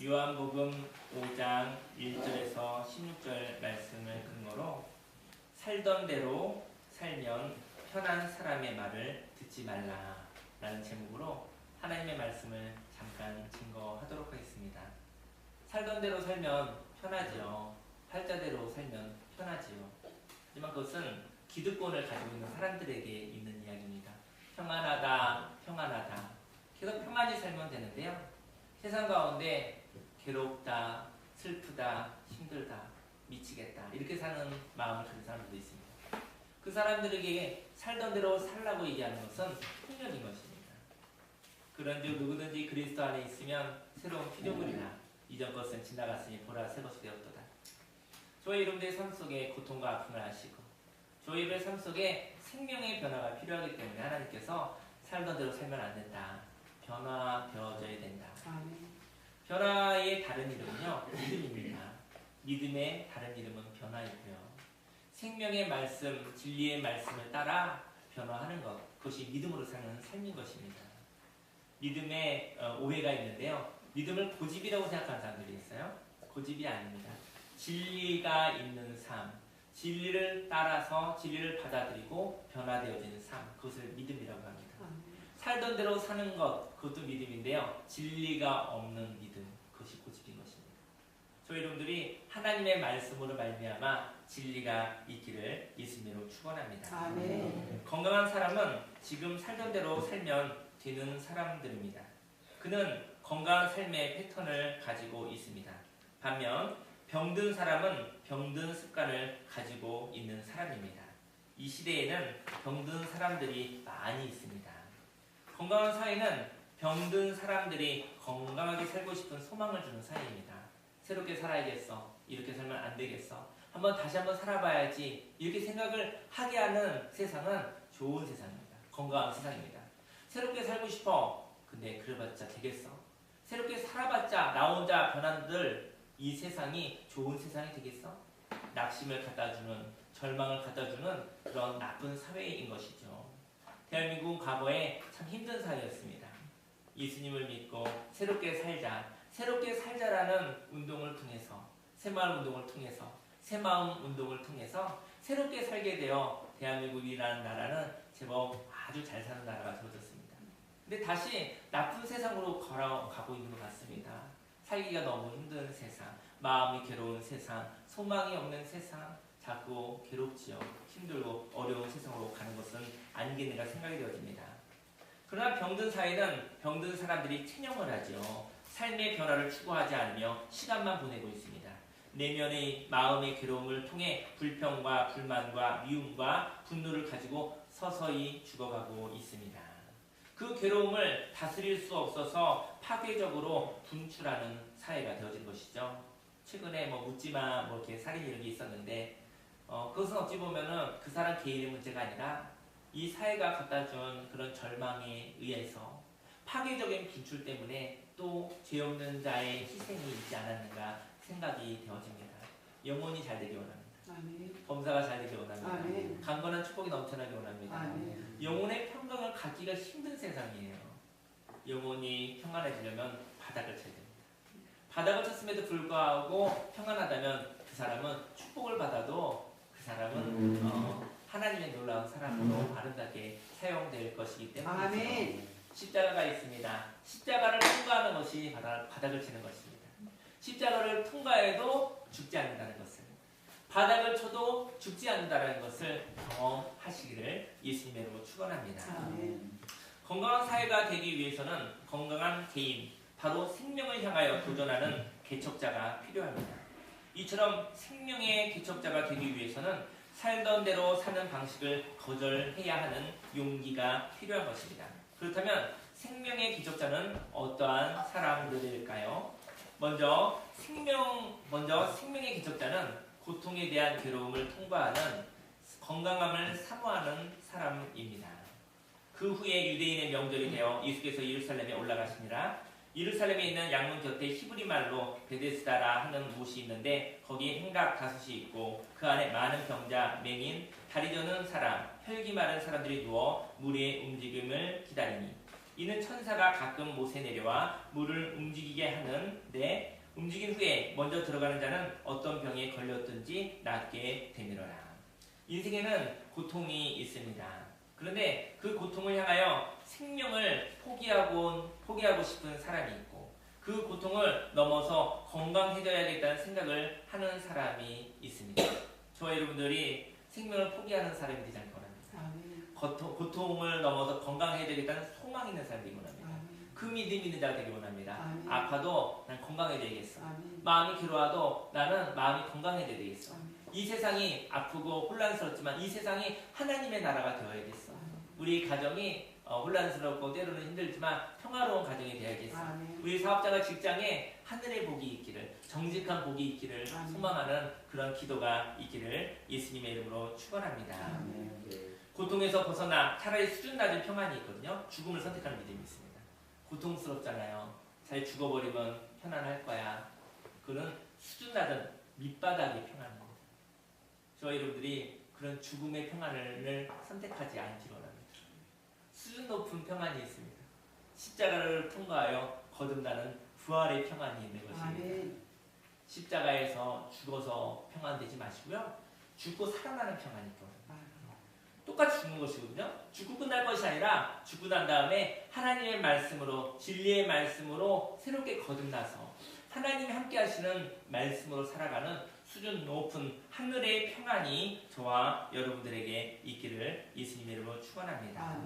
요한복음 5장 1절에서 16절 말씀을 근거로 살던 대로 살면 편한 사람의 말을 듣지 말라 라는 제목으로 하나님의 말씀을 잠깐 증거하도록 하겠습니다. 살던 대로 살면 편하지요. 팔자대로 살면 편하지요. 하지만 그것은 기득권을 가지고 있는 사람들에게 있는 이야기입니다. 평안하다, 평안하다. 계속 평안히 살면 되는데요. 세상 가운데 괴롭다, 슬프다, 힘들다, 미치겠다 이렇게 사는 마음을 가진 사람들도 있습니다. 그 사람들에게 살던 대로 살라고 얘기하는 것은 폭력인 것입니다. 그런즉 누구든지 그리스도 안에 있으면 새로운 피조물이라 이전 것은 지나갔으니 보라 새 것이 되었도다. 저희 여러분들의 삶 속에 고통과 아픔을 아시고 저희 여러분의 삶 속에 생명의 변화가 필요하기 때문에 하나님께서 살던 대로 살면 안 된다. 변화되어져야 된다. 변화의 다른 이름은요 믿음입니다. 믿음의 다른 이름은 변화이고요. 생명의 말씀, 진리의 말씀을 따라 변화하는 것, 그것이 믿음으로 사는 삶인 것입니다. 믿음에 오해가 있는데요. 믿음을 고집이라고 생각하는 사람들이 있어요. 고집이 아닙니다. 진리가 있는 삶, 진리를 따라서 진리를 받아들이고 변화되어지는 삶, 그것을 믿음이라고 합니다. 살던 대로 사는 것, 그것도 믿음인데요. 진리가 없는 믿음, 그것이 고집인 것입니다. 저희 여러분들이 하나님의 말씀으로 말미암아 진리가 있기를 예수님으로 축원합니다. 아멘. 건강한 사람은 지금 살던 대로 살면 되는 사람들입니다. 그는 건강한 삶의 패턴을 가지고 있습니다. 반면 병든 사람은 병든 습관을 가지고 있는 사람입니다. 이 시대에는 병든 사람들이 많이 있습니다. 건강한 사회는 병든 사람들이 건강하게 살고 싶은 소망을 주는 사회입니다. 새롭게 살아야겠어. 이렇게 살면 안 되겠어. 다시 한번 살아봐야지. 이렇게 생각을 하게 하는 세상은 좋은 세상입니다. 건강한 세상입니다. 새롭게 살고 싶어. 근데 그래봤자 되겠어. 새롭게 살아봤자 나 혼자 변한들 이 세상이 좋은 세상이 되겠어? 낙심을 갖다주는, 절망을 갖다주는 그런 나쁜 사회인 것이죠. 대한민국은 과거에 참 힘든 사회였습니다. 예수님을 믿고 새롭게 살자, 새롭게 살자라는 운동을 통해서, 새마을 운동을 통해서, 새마음 운동을 통해서 새롭게 살게 되어 대한민국이라는 나라는 제법 아주 잘 사는 나라가 되어졌습니다. 근데 다시 나쁜 세상으로 걸어가고 있는 것 같습니다. 살기가 너무 힘든 세상, 마음이 괴로운 세상, 소망이 없는 세상, 자꾸 괴롭지요. 힘들고 어려운 세상으로 가는 것은 아니겠는가 생각이 되어집니다. 그러나 병든 사회는 병든 사람들이 체념을 하죠. 삶의 변화를 추구하지 않으며 시간만 보내고 있습니다. 내면의 마음의 괴로움을 통해 불평과 불만과 미움과 분노를 가지고 서서히 죽어가고 있습니다. 그 괴로움을 다스릴 수 없어서 파괴적으로 분출하는 사회가 되어진 것이죠. 최근에 묻지마 이렇게 살인 이런 게 있었는데 그것은 어찌 보면은 그 사람 개인의 문제가 아니라 이 사회가 갖다 준 그런 절망에 의해서 파괴적인 분출 때문에 또 죄 없는 자의 희생이 있지 않았는가 생각이 되어집니다. 영혼이 잘 되기 원합니다. 아멘. 범사가 잘 되기 원합니다. 아멘. 강건한 축복이 넘쳐나기 원합니다. 아멘. 영혼의 평강을 갖기가 힘든 세상이에요. 영혼이 평안해지려면 바닥을 쳐야 됩니다. 바닥을 쳤음에도 불구하고 평안하다면 그 사람은 축복을 받아도 그 사람은 하나님의 놀라운 사랑으로 아름답게 사용될 것이기 때문에 아멘. 십자가가 있습니다. 십자가를 통과하는 것이 바닥을 치는 것입니다. 십자가를 통과해도 죽지 않는다는 것을, 바닥을 쳐도 죽지 않는다는 것을 경험하시기를 예수님으로 축원합니다. 아멘. 건강한 사회가 되기 위해서는 건강한 개인, 바로 생명을 향하여 도전하는 개척자가 필요합니다. 이처럼 생명의 개척자가 되기 위해서는 살던 대로 사는 방식을 거절해야 하는 용기가 필요한 것입니다. 그렇다면 생명의 개척자는 어떠한 사람들일까요? 먼저 생명의 개척자는 고통에 대한 괴로움을 통과하는 건강함을 사모하는 사람입니다. 그 후에 유대인의 명절이 되어 예수께서 예루살렘에 올라가시니라. 예루살렘에 있는 양문 곁에 히브리 말로 베데스다라 하는 곳이 있는데 거기에 행각 다섯이 있고 그 안에 많은 병자, 맹인, 다리 저는 사람, 혈기 마른 사람들이 누워 물의 움직임을 기다리니 이는 천사가 가끔 못에 내려와 물을 움직이게 하는데 움직인 후에 먼저 들어가는 자는 어떤 병에 걸렸든지 낫게 되미로라. 인생에는 고통이 있습니다. 그런데 그 고통을 향하여 생명을 포기하고 싶은 사람이 있고 그 고통을 넘어서 건강해져야겠다는 생각을 하는 사람이 있습니다. 저와 여러분들이 생명을 포기하는 사람이 되지 않기 원합니다. 고통을 넘어서 건강해져야겠다는 소망이 있는 사람이 되기 원합니다. 그 믿음이 있는 자가 되기 원합니다. 아파도 난 건강해져야겠어. 마음이 괴로워도 나는 마음이 건강해져야 되겠어. 이 세상이 아프고 혼란스럽지만 이 세상이 하나님의 나라가 되어야겠어. 우리 가정이 혼란스럽고 때로는 힘들지만 평화로운 가정이 되어야겠어. 우리 사업자가 직장에 하늘의 복이 있기를, 정직한 복이 있기를 소망하는 그런 기도가 있기를 예수님의 이름으로 축원합니다. 고통에서 벗어나 차라리 수준 낮은 평안이 있거든요. 죽음을 선택하는 믿음이 있습니다. 고통스럽잖아요. 잘 죽어버리면 편안할 거야. 그는 수준 낮은 밑바닥의 평안입니다. 저와 여러분들이 그런 죽음의 평안을 선택하지 않기로 합니다. 수준 높은 평안이 있습니다. 십자가를 통과하여 거듭나는 부활의 평안이 있는 것입니다. 십자가에서 죽어서 평안되지 마시고요. 죽고 살아나는 평안이 있거든요. 똑같이 죽는 것이거든요. 죽고 끝날 것이 아니라 죽고 난 다음에 하나님의 말씀으로 진리의 말씀으로 새롭게 거듭나서 하나님이 함께 하시는 말씀으로 살아가는 수준 높은 하늘의 평안이 저와 여러분들에게 있기를 예수님의 이름으로 축원합니다.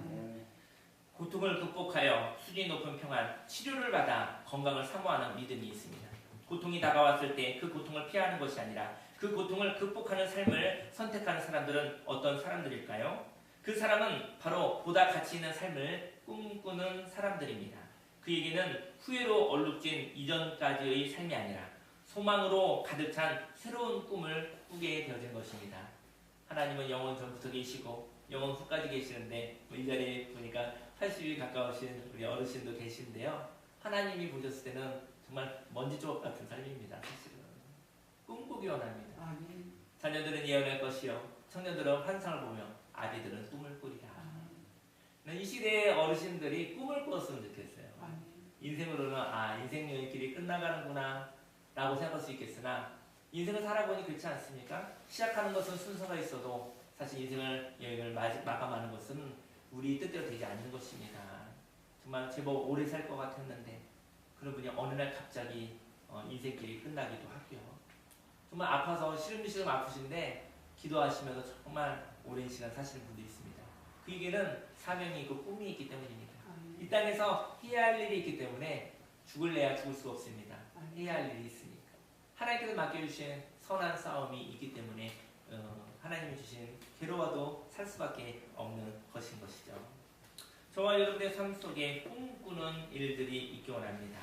고통을 극복하여 수준이 높은 평안, 치료를 받아 건강을 사모하는 믿음이 있습니다. 고통이 다가왔을 때 그 고통을 피하는 것이 아니라 그 고통을 극복하는 삶을 선택하는 사람들은 어떤 사람들일까요? 그 사람은 바로 보다 가치 있는 삶을 꿈꾸는 사람들입니다. 그에게는 후회로 얼룩진 이전까지의 삶이 아니라 소망으로 가득 찬 새로운 꿈을 꾸게 되어진 것입니다. 하나님은 영원 전부터 계시고 영원 후까지 계시는데 이 자리에 보니까 80이 가까우신 우리 어르신도 계신데요. 하나님이 보셨을 때는 정말 먼지 조각 같은 삶입니다. 사실은 꿈꾸기 원합니다. 자녀들은 예언할 것이요 청년들은 환상을 보며 아비들은 꿈을 꾸리라. 이 시대의 어르신들이 꿈을 꿨으면 좋겠어요. 인생으로는 인생여의 길이 끝나가는구나 라고 생각할 수 있겠으나 인생을 살아보니 그렇지 않습니까? 시작하는 것은 순서가 있어도 사실 인생을 여행을 마감하는 것은 우리 뜻대로 되지 않는 것입니다. 정말 제법 오래 살 것 같았는데 그런 분이 어느 날 갑자기 인생길이 끝나기도 하고요. 정말 아파서 시름시름 아프신데 기도하시면서 정말 오랜 시간 사시는 분도 있습니다. 그에게는 사명이 있고 꿈이 있기 때문입니다. 이 땅에서 해야 할 일이 있기 때문에 죽을래야 죽을 수가 없습니다. 해야 할 일이 있으니까. 하나님께서 맡겨주신 선한 싸움이 있기 때문에 하나님이 주신 괴로워도 살 수밖에 없는 것인 것이죠. 저와 여러분의 삶 속에 꿈꾸는 일들이 있기 원합니다.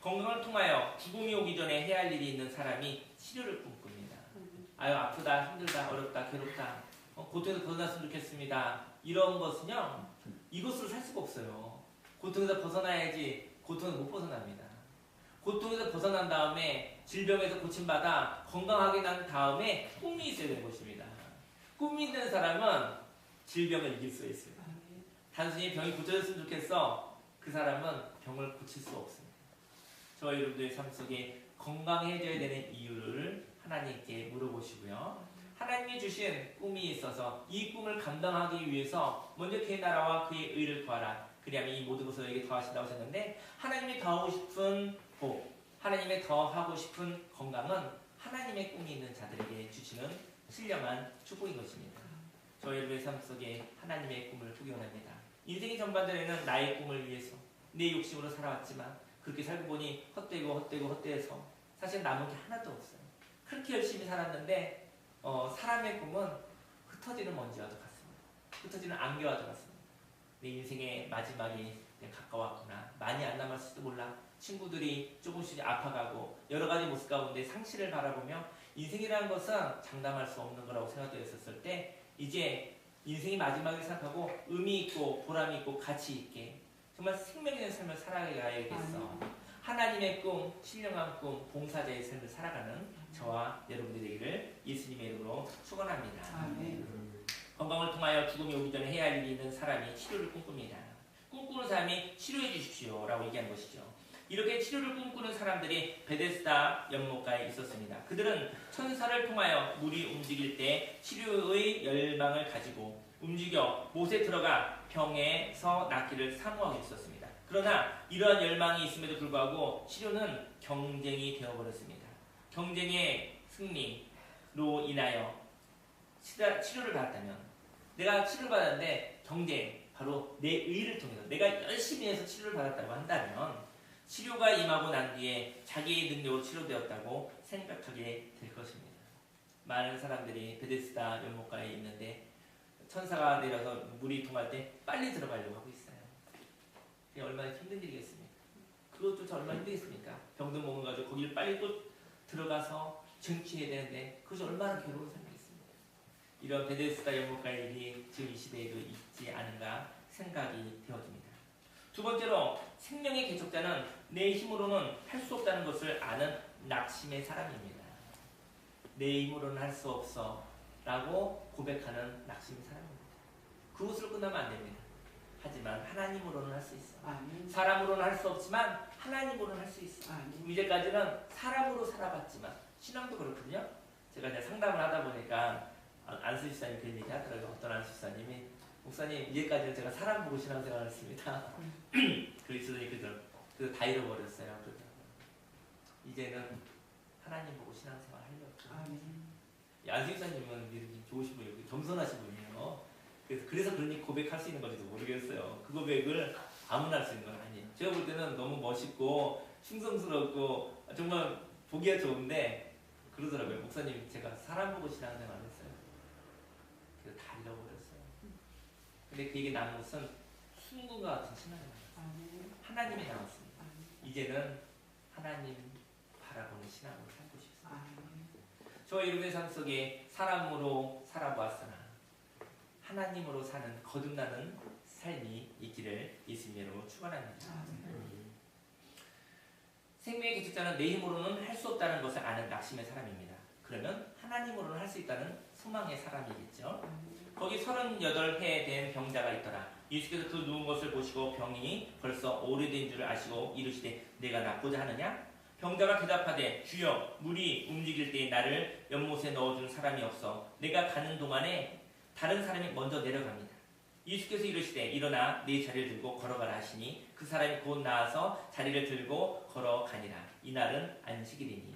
건강을 통하여 죽음이 오기 전에 해야 할 일이 있는 사람이 치료를 꿈꿉니다. 아프다, 힘들다, 어렵다, 괴롭다, 고통에서 벗어났으면 좋겠습니다. 이런 것은요, 이것으로 살 수가 없어요. 고통에서 벗어나야지 고통에서 못 벗어납니다. 고통에서 벗어난 다음에 질병에서 고침받아 건강하게 난 다음에 꿈이 있어야 되는 것입니다. 꿈이 있는 사람은 질병을 이길 수 있어요. 단순히 병이 고쳐졌으면 좋겠어. 그 사람은 병을 고칠 수 없습니다. 저와 여러분들의 삶 속에 건강해져야 되는 이유를 하나님께 물어보시고요. 하나님이 주신 꿈이 있어서 이 꿈을 감당하기 위해서 먼저 그의 나라와 그의 의를 구하라. 그리하면 이 모든 것을 너에게 더하신다고 하셨는데 하나님이 더하고 싶은 복, 하나님의 더하고 싶은 건강은 하나님의 꿈이 있는 자들에게 주시는 신령한 축복인 것입니다. 저희 여러분의 삶 속에 하나님의 꿈을 꾸기 원합니다. 인생의 전반전에는 나의 꿈을 위해서 내 욕심으로 살아왔지만 그렇게 살고 보니 헛되어서 사실 남은 게 하나도 없어요. 그렇게 열심히 살았는데 사람의 꿈은 흩어지는 먼지와도 같습니다. 흩어지는 안개와도 같습니다. 내 인생의 마지막이 가까웠구나. 많이 안 남았을지도 몰라. 친구들이 조금씩 아파가고 여러 가지 모습 가운데 상실을 바라보며 인생이라는 것은 장담할 수 없는 거라고 생각되었을 때 이제 인생이 마지막을 생각하고 의미 있고 보람 있고 가치 있게 정말 생명 있는 삶을 살아가야겠어. 하나님의 꿈, 신령한 꿈, 봉사자의 삶을 살아가는 저와 여러분들이 되기를 예수님의 이름으로 축원합니다. 건강을 통하여 죽음이 오기 전에 해야 할 일이 있는 사람이 치료를 꿈꿉니다. 꿈꾸는 사람이 치료해 주십시오라고 얘기한 것이죠. 이렇게 치료를 꿈꾸는 사람들이 베데스다 연못가에 있었습니다. 그들은 천사를 통하여 물이 움직일 때 치료의 열망을 가지고 움직여 못에 들어가 병에서 낫기를 사모하고 있었습니다. 그러나 이러한 열망이 있음에도 불구하고 치료는 경쟁이 되어버렸습니다. 경쟁의 승리로 인하여 치료를 받았다면, 내가 치료를 받았는데 경쟁, 바로 내 의를 통해서 내가 열심히 해서 치료를 받았다고 한다면 치료가 임하고 난 뒤에 자기의 능력으로 치료되었다고 생각하게 될 것입니다. 많은 사람들이 베데스다 연못가에 있는데 천사가 내려서 물이 통할 때 빨리 들어가려고 하고 있어요. 그게 얼마나 힘든 일이겠습니까? 그것조차 얼마나 힘들겠습니까? 병든 몸을 가지고 거기를 빨리 또 들어가서 쟁취해야 되는데 그것이 얼마나 괴로운 삶이겠습니까? 이런 베데스다 연못가의 일이 지금 이 시대에도 있지 않은가 생각이 되어집니다. 두 번째로, 생명의 개척자는 내 힘으로는 할 수 없다는 것을 아는 낙심의 사람입니다. 내 힘으로는 할 수 없어 라고 고백하는 낙심의 사람입니다. 그것으로 끝나면 안 됩니다. 하지만 하나님으로는 할 수 있어. 사람으로는 할 수 없지만 하나님으로는 할 수 있어. 이제까지는 사람으로 살아봤지만, 신앙도 그렇거든요. 제가 이제 상담을 하다 보니까 안수 집사님 그런 얘기 하더라고요. 어떤 안수 집사님이, 목사님 이제까지는 제가 사람 보고 신앙생활을 했습니다. 그리스도니 그거 다 잃어버렸어요. 그러더라고요. 이제는 하나님 보고 신앙생활 하려고. 안수 집사님은 이렇게 좋으신 분이고 겸손하신 분이에요. 그래서 그러니 고백할 수 있는 건지도 모르겠어요. 그 고백을 아무나 할 수 있는 건 아니에요. 제가 볼 때는 너무 멋있고 충성스럽고 정말 보기가 좋은데 그러더라고요. 목사님 제가 사람 보고 신앙생활 했어요. 그래서 다 잃어버렸어요. 근데 그 얘기 나눈 것은 순금과 같은 신앙을 하나님이 나왔습니다. 이제는 하나님 바라보는 신앙을 살고 싶습니다. 저와 여러분의 삶 속에 사람으로 살아보았으나 하나님으로 사는 거듭나는 삶이 있기를 예수님으로 축원합니다. 생명의 개척자는 내 힘으로는 할 수 없다는 것을 아는 낙심의 사람입니다. 그러면 하나님으로는 할 수 있다는 소망의 사람이겠죠. 거기 38해 된 병자가 있더라. 예수께서 그 누운 것을 보시고 병이 벌써 오래된 줄을 아시고 이르시되 내가 낫고자 하느냐? 병자가 대답하되 주여 물이 움직일 때에 나를 연못에 넣어준 사람이 없어 내가 가는 동안에 다른 사람이 먼저 내려갑니다. 예수께서 이르시되 일어나 네 자리를 들고 걸어가라 하시니 그 사람이 곧 나와서 자리를 들고 걸어가니라. 이날은 안식일이니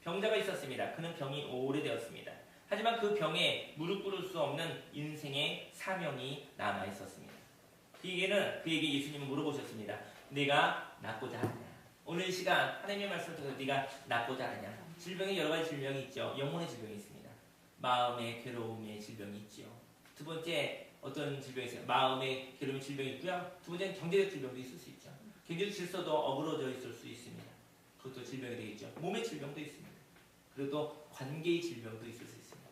병자가 있었습니다. 그는 병이 오래되었습니다. 하지만 그 병에 무릎 꿇을 수 없는 인생의 사명이 남아 있었습니다. 그에게 예수님은 물어보셨습니다. 네가 낫고자 하느냐? 오늘 이 시간 하나님의 말씀을 통해서 네가 낫고자 하느냐? 질병에 여러 가지 질병이 있죠. 영혼의 질병이 있습니다. 마음의 괴로움의 질병이 있죠. 두 번째 어떤 질병이 있어요? 마음의 괴로움의 질병이 있고요. 두 번째는 경제적 질병도 있을 수 있죠. 경제적 질서도 어그러져 있을 수 있습니다. 그것도 질병이 되겠죠. 몸의 질병도 있습니다. 그리고 관계의 질병도 있을 수 있습니다.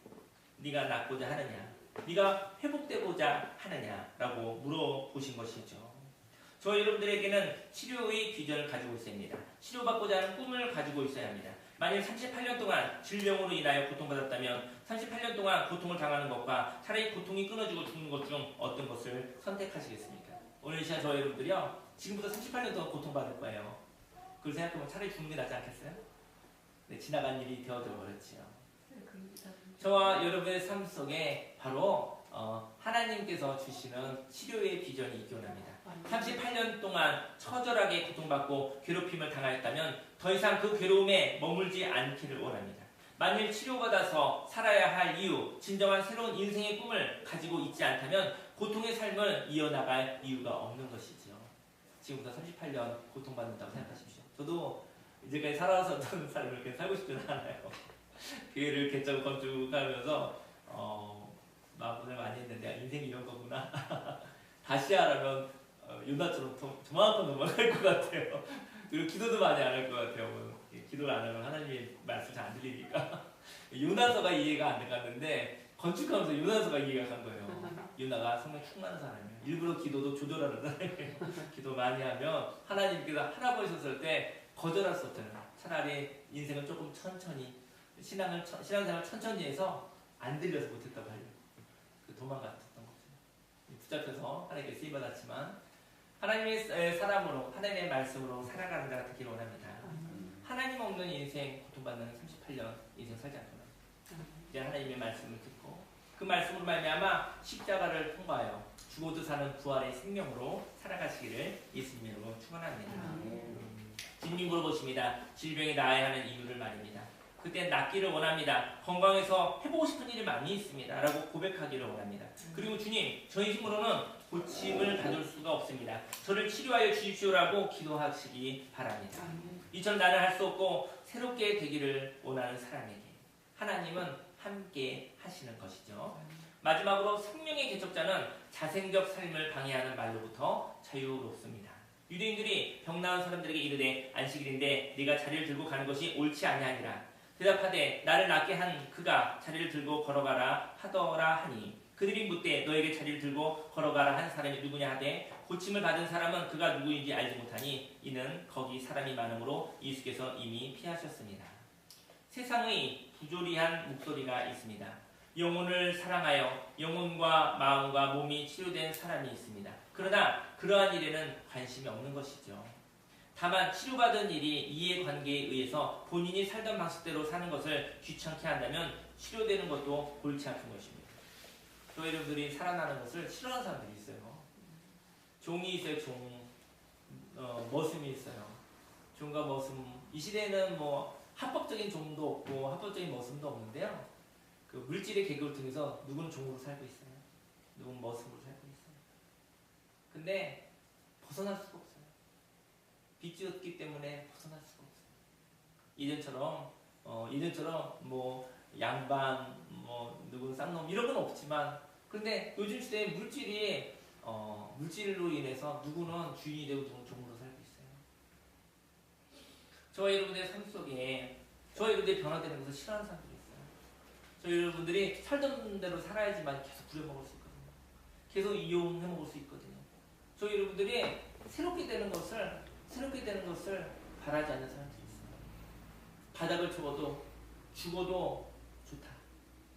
네가 낫고자 하느냐? 네가 회복되고자 하느냐라고 물어보신 것이죠. 저 여러분들에게는 치료의 비전을 가지고 있어야 합니다. 치료받고자 하는 꿈을 가지고 있어야 합니다. 만일 38년 동안 질병으로 인하여 고통받았다면 38년 동안 고통을 당하는 것과 차라리 고통이 끊어지고 죽는 것 중 어떤 것을 선택하시겠습니까? 오늘 이 시간 저 여러분들이요, 지금부터 38년 동안 고통받을 거예요. 그걸 생각해보면 차라리 죽는 게 낫지 않겠어요? 네, 지나간 일이 되어져 버렸지요. 저와 여러분의 삶 속에 바로 하나님께서 주시는 치료의 비전이 있기 원합니다. 38년 동안 처절하게 고통받고 괴롭힘을 당하였다면 더 이상 그 괴로움에 머물지 않기를 원합니다. 만일 치료받아서 살아야 할 이유, 진정한 새로운 인생의 꿈을 가지고 있지 않다면 고통의 삶을 이어나갈 이유가 없는 것이죠. 지금부터 38년 고통받는다고 생각하십시오. 저도 이제까지 살아왔었던 삶을 그렇게 살고 싶지는 않아요. 교회를 개척 건축하면서 마음고생을 많이 했는데 인생이 이런 거구나. 다시 하라면 요나처럼 저만큼 넘어갈 것 같아요. 그리고 기도도 많이 안 할 것 같아요. 기도를 안 하면 하나님의 말씀 잘 안 들리니까. 요나서가 이해가 안 갔는데 건축하면서 요나서가 이해가 간 거예요. 요나가 성령 충만한 사람이에요. 일부러 기도도 조절하는 사람이에요. 기도 많이 하면 하나님께서 하라고 하셨을 때 거절할 수 없잖아요. 차라리 인생을 조금 천천히 신앙생활 천천히 해서 안 들려서 못했다고 하려고 도망갔던 거죠. 붙잡혀서 하나님께 쓰임받았지만 하나님의 사람으로, 하나님의 말씀으로 살아가는 자가 되기를 원합니다. 하나님 없는 인생 고통받는 38년 인생 살지 않구나. 이제 하나님의 말씀을 듣고 그 말씀으로 말미암아 십자가를 통과하여 죽어도 사는 부활의 생명으로 살아가시기를 예수님으로 축원합니다. 주님 물어보십니다. 질병이 나아야 하는 이유를 말입니다. 그때 낫기를 원합니다. 건강해서 해보고 싶은 일이 많이 있습니다. 라고 고백하기를 원합니다. 그리고 주님, 저희 힘으로는 고침을 받을 수가 없습니다. 저를 치료하여 주십시오라고 기도하시기 바랍니다. 이처럼 나는 할 수 없고 새롭게 되기를 원하는 사람에게 하나님은 함께 하시는 것이죠. 마지막으로 생명의 개척자는 자생적 삶을 방해하는 말로부터 자유롭습니다. 유대인들이 병 나은 사람들에게 이르되 안식일인데 네가 자리를 들고 가는 것이 옳지 아니하니라. 대답하되 나를 낫게 한 그가 자리를 들고 걸어가라 하더라 하니 그들이 묻되 너에게 자리를 들고 걸어가라 한 사람이 누구냐 하되 고침을 받은 사람은 그가 누구인지 알지 못하니 이는 거기 사람이 많으므로 예수께서 이미 피하셨습니다. 세상의 부조리한 목소리가 있습니다. 영혼을 사랑하여 영혼과 마음과 몸이 치료된 사람이 있습니다. 그러나 그러한 일에는 관심이 없는 것이죠. 다만 치료받은 일이 이해관계에 의해서 본인이 살던 방식대로 사는 것을 귀찮게 한다면 치료되는 것도 옳지 않은 것입니다. 저 여러분들이 살아나는 것을 싫어하는 사람들이 있어요. 종이 있어요. 머슴이 있어요. 종과 머슴. 이 시대에는 뭐 합법적인 종도 없고 합법적인 머슴도 없는데요. 그 물질의 계급을 통해서 누구는 종으로 살고 있어요. 누구는 머슴으로 살고 있어요. 근데 벗어날 수가 없어요. 빚지었기 때문에 벗어날 수가 없어요. 이전처럼 뭐 양반, 뭐 누구는 쌍놈 이런 건 없지만, 그런데 요즘 시대에 물질로 인해서 누구는 주인이 되고 누구는 종으로 살고 있어요. 저와 여러분들의 삶 속에 저와 여러분들이 변화되는 것을 싫어하는 사람들이 있어요. 저희 여러분들이 살던 대로 살아야지만 계속 부려먹을 수 있거든요. 계속 이용해 먹을 수 있거든요. 저희 여러분들이 새롭게 되는 것을 바라지 않는 사람들이 있어요. 바닥을 쳐도 죽어도 좋다.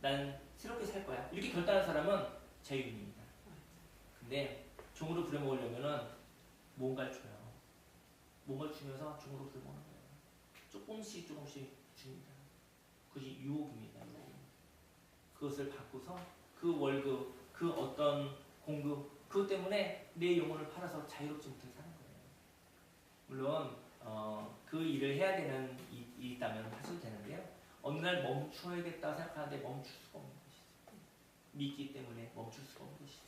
난 새롭게 살 거야. 이렇게 결단한 사람은 자유인입니다. 근데 종으로 부려먹으려면은 뭔가를 줘요. 뭔가를 주면서 종으로 부려먹는 거예요. 조금씩 줍니다. 그것이 유혹입니다. 그것을 받고서 그 월급, 그 어떤 공급, 그것 때문에 내 영혼을 팔아서 자유롭지 못하게 사는 거예요. 물론 그 일을 해야 되는 일이 있다면 하셔도 되는데요. 어느 날 멈춰야겠다 생각하는데 멈출 수가 없는 것이죠. 믿기 때문에 멈출 수가 없는 것이죠.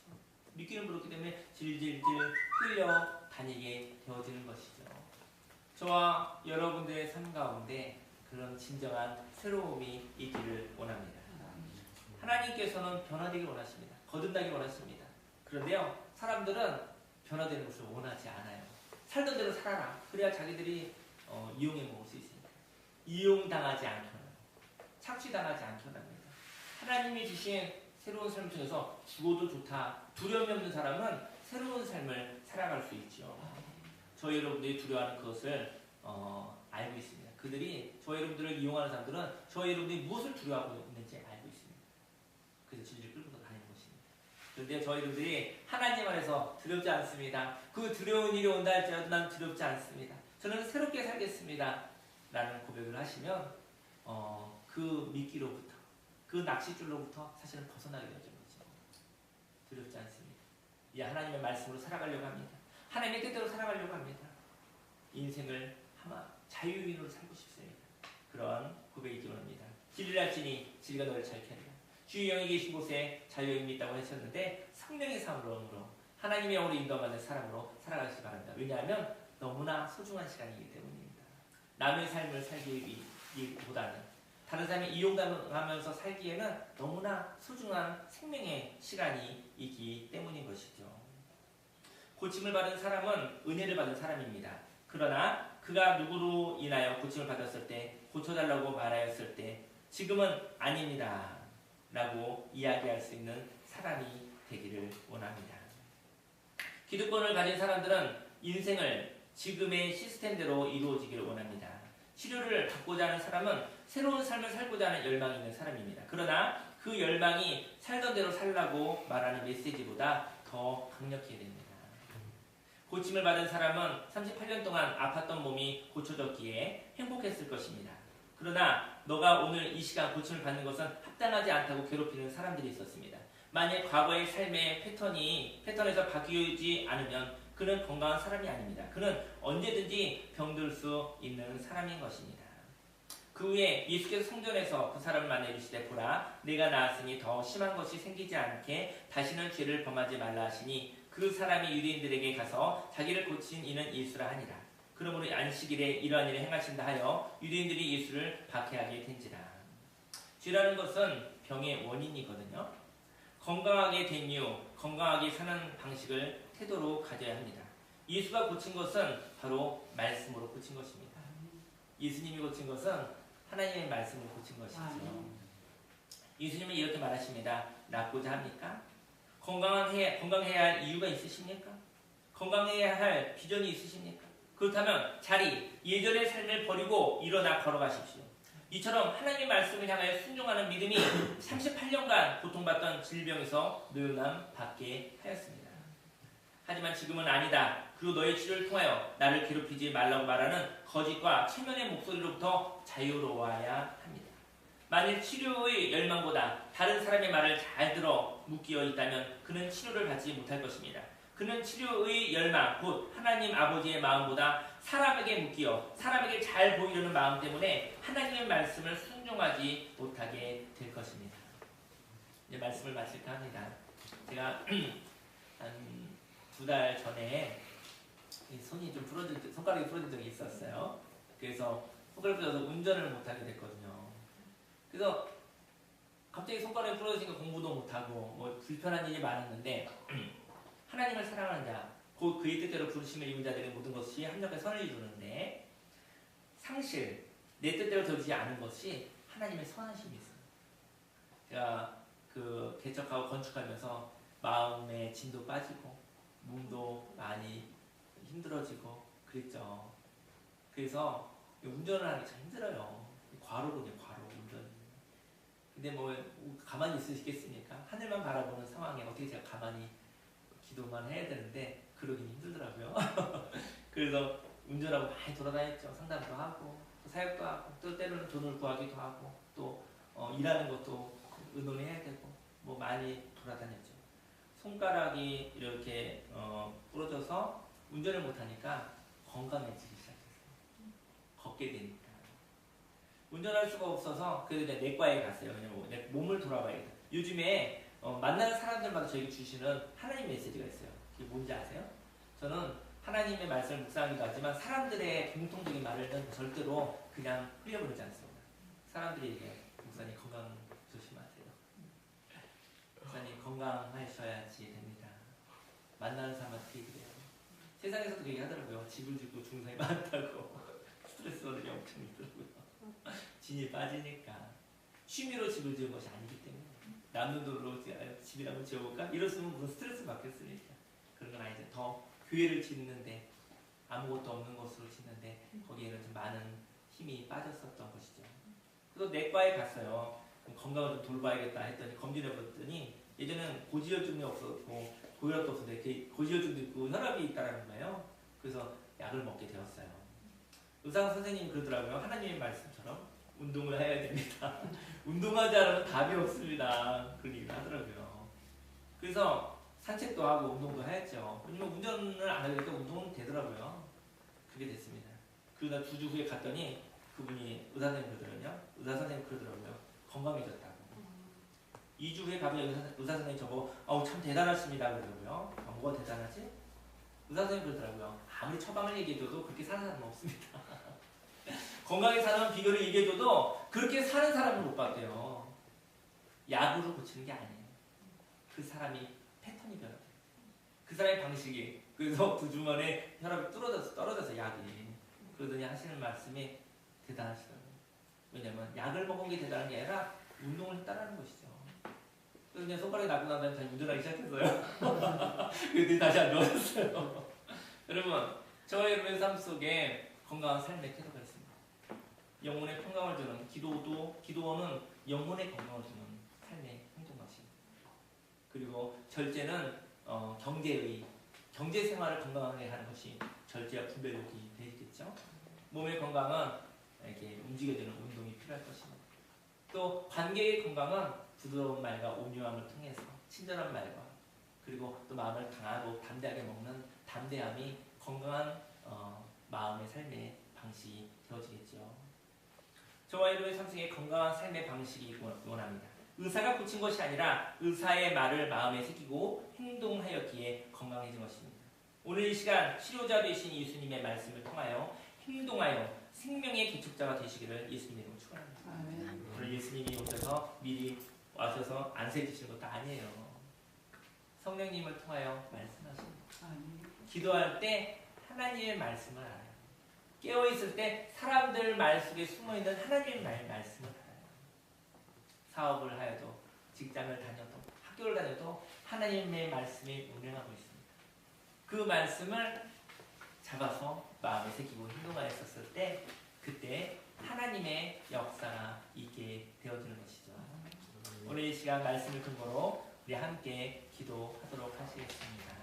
믿기는 그렇기 때문에 질질질 흘려 다니게 되어지는 것이죠. 저와 여러분들의 삶 가운데 그런 진정한 새로움이 있기를 원합니다. 하나님께서는 변화되길 원하십니다. 거듭나길 원하십니다. 그런데요, 사람들은 변화되는 것을 원하지 않아요. 살던 대로 살아라. 그래야 자기들이 이용해 먹을 수 있습니다. 이용당하지 않게 합니다. 착취당하지 않게 합니다. 하나님이 주신 새로운 삶을 통해서 죽어도 좋다. 두려움이 없는 사람은 새로운 삶을 살아갈 수 있죠. 저희 여러분들이 두려워하는 그것을 알고 있습니다. 그들이 저희 여러분들을 이용하는 사람들은 저희 여러분들이 무엇을 두려워하고 있는지 알고 있습니다. 그래서 질질 끌고 다니는 것입니다. 그런데 저희 여러분들이 하나님 안에서 두렵지 않습니다. 그 두려운 일이 온다 할지라도 난 두렵지 않습니다. 저는 새롭게 살겠습니다. 라는 고백을 하시면 그 미끼로부터, 그 낚싯줄로부터 사실은 벗어나게 되어지는 거죠. 두렵지 않습니다. 이제 하나님의 말씀으로 살아가려고 합니다. 하나님의 뜻대로 살아가려고 합니다. 인생을 아마 자유인으로 살고 싶습니다. 그런 고백이 기원합니다. 진리를 알지니 진리가 너를 자유케 하리라. 주의 영이 계신 곳에 자유임이 있다고 하셨는데 성령의 삶으로 하나님의 영으로 인도받는 사람으로 살아가시기 바랍니다. 왜냐하면 너무나 소중한 시간이기 때문입니다. 남의 삶을 살기보다는 다른 사람이 이용당하면서 살기에는 너무나 소중한 생명의 시간이 있기 때문인 것이죠. 고침을 받은 사람은 은혜를 받은 사람입니다. 그러나 그가 누구로 인하여 고침을 받았을 때, 고쳐달라고 말하였을 때 지금은 아닙니다 라고 이야기할 수 있는 사람이 되기를 원합니다. 기득권을 가진 사람들은 인생을 지금의 시스템대로 이루어지기를 원합니다. 치료를 받고자 하는 사람은 새로운 삶을 살고자 하는 열망이 있는 사람입니다. 그러나 그 열망이 살던 대로 살라고 말하는 메시지보다 더 강력해야 됩니다. 고침을 받은 사람은 38년 동안 아팠던 몸이 고쳐졌기에 행복했을 것입니다. 그러나 너가 오늘 이 시간 고침을 받는 것은 합당하지 않다고 괴롭히는 사람들이 있었습니다. 만약 과거의 삶의 패턴에서 바뀌지 않으면 그는 건강한 사람이 아닙니다. 그는 언제든지 병들 수 있는 사람인 것입니다. 그 후에 예수께서 성전에서 그 사람을 만나 이르시되 보라 내가 나았으니 더 심한 것이 생기지 않게 다시는 죄를 범하지 말라 하시니 그 사람이 유대인들에게 가서 자기를 고친 이는 예수라 하니라. 그러므로 안식일에 이러한 일을 행하신다 하여 유대인들이 예수를 박해하게 된지라. 죄라는 것은 병의 원인이거든요. 건강하게 된 이유, 건강하게 사는 방식을 태도로 가져야 합니다. 예수가 고친 것은 바로 말씀으로 고친 것입니다. 예수님이 고친 것은 하나님의 말씀을 고친 것이죠. 예수님은 이렇게 말하십니다. 낫고자 합니까? 건강해야 할 이유가 있으십니까? 건강해야 할 비전이 있으십니까? 그렇다면 예전의 삶을 버리고 일어나 걸어가십시오. 이처럼 하나님의 말씀을 향하여 순종하는 믿음이 38년간 고통받던 질병에서 노연함 받게 하였습니다. 하지만 지금은 아니다. 그리고 너의 치료를 통하여 나를 괴롭히지 말라고 말하는 거짓과 체면의 목소리로부터 자유로워야 합니다. 만일 치료의 열망보다 다른 사람의 말을 잘 들어 묶여 있다면 그는 치료를 받지 못할 것입니다. 그는 치료의 열망, 곧 하나님 아버지의 마음보다 사람에게 묶여 사람에게 잘 보이려는 마음 때문에 하나님의 말씀을 순종하지 못하게 될 것입니다. 이제 말씀을 마칠까 합니다. 제가 한 2달 전에 손이 좀 손가락이 부러진 적이 있었어요. 그래서 손가락이 부러져서 운전을 못하게 됐거든요. 그래서 갑자기 손가락이 부러지니까 공부도 못하고 뭐 불편한 일이 많았는데 하나님을 사랑하는 자, 곧 그의 뜻대로 부르심을 입은 자들의 모든 것이 합력하여 선을 이루는데 상실, 내 뜻대로 되지 않은 것이 하나님의 선하심이 있어요. 제가 개척하고 건축하면서 마음의 진도 빠지고 몸도 많이 힘들어지고 그랬죠. 그래서 운전을 하는 게 참 힘들어요. 과로거든요, 운전. 근데 뭐 가만히 있으시겠습니까? 하늘만 바라보는 상황에 어떻게 제가 가만히 기도만 해야 되는데 그러긴 힘들더라고요. 그래서 운전하고 많이 돌아다녔죠. 상담도 하고 또 사역도 하고 또 때로는 돈을 구하기도 하고 또 일하는 것도 의논해야 되고 뭐 많이 돌아다녔죠. 손가락이 이렇게 부러져서 운전을 못하니까 건강해지기 시작했어요. 걷게 되니까. 운전할 수가 없어서 그래서 이제 내과에 갔어요. 왜냐면 내 몸을 돌아봐야겠다. 요즘에 만나는 사람들마다 저에게 주시는 하나님 메시지가 있어요. 그게 뭔지 아세요? 저는 하나님의 말씀을 묵상하기도 하지만 사람들의 공통적인 말을 절대로 그냥 흘려보내지 않습니다. 사람들이 얘기해요. 목사님 건강 조심하세요. 목사님 건강하셔야지 됩니다. 만나는 사람한테 얘기해요. 세상에서도 그렇게 하더라고요. 집을 짓고 중상이 많다고. 스트레스들이 엄청 있더라고요. 진이 빠지니까. 취미로 집을 지은 것이 아니기 때문에. 남는 돈으로 집이나 한번 지어볼까? 이랬으면 무슨 스트레스 받겠습니까? 그런 건 아니죠. 더 교회를 짓는데 아무것도 없는 것으로 짓는데 거기에는 좀 많은 힘이 빠졌었던 것이죠. 그래서 내과에 갔어요. 건강을 좀 돌봐야겠다 했더니 검진해봤더니 예전에는 고지혈증이 없었고 고혈압도 없었는데 고지혈증도 있고 혈압이 있다는 거예요. 그래서 약을 먹게 되었어요. 의사 선생님이 그러더라고요. 하나님의 말씀처럼 운동을 해야 됩니다. 운동하지 않으면 답이 없습니다. 그런 얘기를 하더라고요. 그래서 산책도 하고 운동도 해야죠. 왜냐면 운전을 안 하게 되니까 운동은 되더라고요. 그게 됐습니다. 그러다 2주 후에 갔더니 그분이 의사 선생님 그러더라고요. 건강해졌다고. 2주 후에 가면 의사 선생님 저보고 참 대단하십니다 그러더라고요. 뭐가 대단하지? 의사 선생님 그러더라고요. 아무리 처방을 얘기해줘도 그렇게 사는 사람은 없습니다. 건강하게 사는 비결을 얘기해줘도 그렇게 사는 사람은 못 봤대요. 약으로 고치는 게 아니에요. 그 사람이 패턴이 변화돼요. 그 사람의 방식이. 그래서 2주 만에 혈압이 떨어져서 약이. 그러더니 하시는 말씀이 대단하시더라고요. 왜냐면 약을 먹은 게 대단한 게 아니라 운동을 했다는 것이죠. 그래서 그냥 손가락이 나고 난 다음에 다시 운전하기 시작했어요. 그랬더니 다시 안 좋아졌어요. 여러분, 저와 여러분의 삶 속에 건강한 삶의 태도가 있습니다. 영혼의 평강을 주는 기도는 영혼의 건강을 주는 삶의 행동방식입니다. 그리고 절제는 경제 생활을 건강하게 하는 것이 절제와 분별력이 되겠죠. 몸의 건강은 이렇게 움직여주는 운동이 필요할 것입니다. 또 관계의 건강은 부드러운 말과 온유함을 통해서 친절한 말과 그리고 또 마음을 강하고 담대하게 먹는 담대함이 건강한 마음의 삶의 방식이 되어지겠죠. 저와 여러분의 삼성의 건강한 삶의 방식이 원합니다. 의사가 고친 것이 아니라 의사의 말을 마음에 새기고 행동하였기에 건강해진 것입니다. 오늘 이 시간 치료자 되신 예수님의 말씀을 통하여 행동하여 생명의 개척자가 되시기를 예수님으로 축원합니다. 오늘 예수님이 오셔서 미리 와셔서 안수해 주시는 것도 아니에요. 성령님을 통하여 말씀하십니다. 기도할 때 하나님의 말씀을 알아요. 깨어있을 때 사람들 말 속에 숨어있는 하나님의 말씀을 알아요. 사업을 하여도 직장을 다녀도 학교를 다녀도 하나님의 말씀이 운행하고 있습니다. 그 말씀을 잡아서 마음에 새기고 행동하였었을 때 그때 하나님의 역사가 있게 되어지는 것이죠. 오늘 이 시간 말씀을 근거로 우리 함께 기도하도록 하시겠습니다.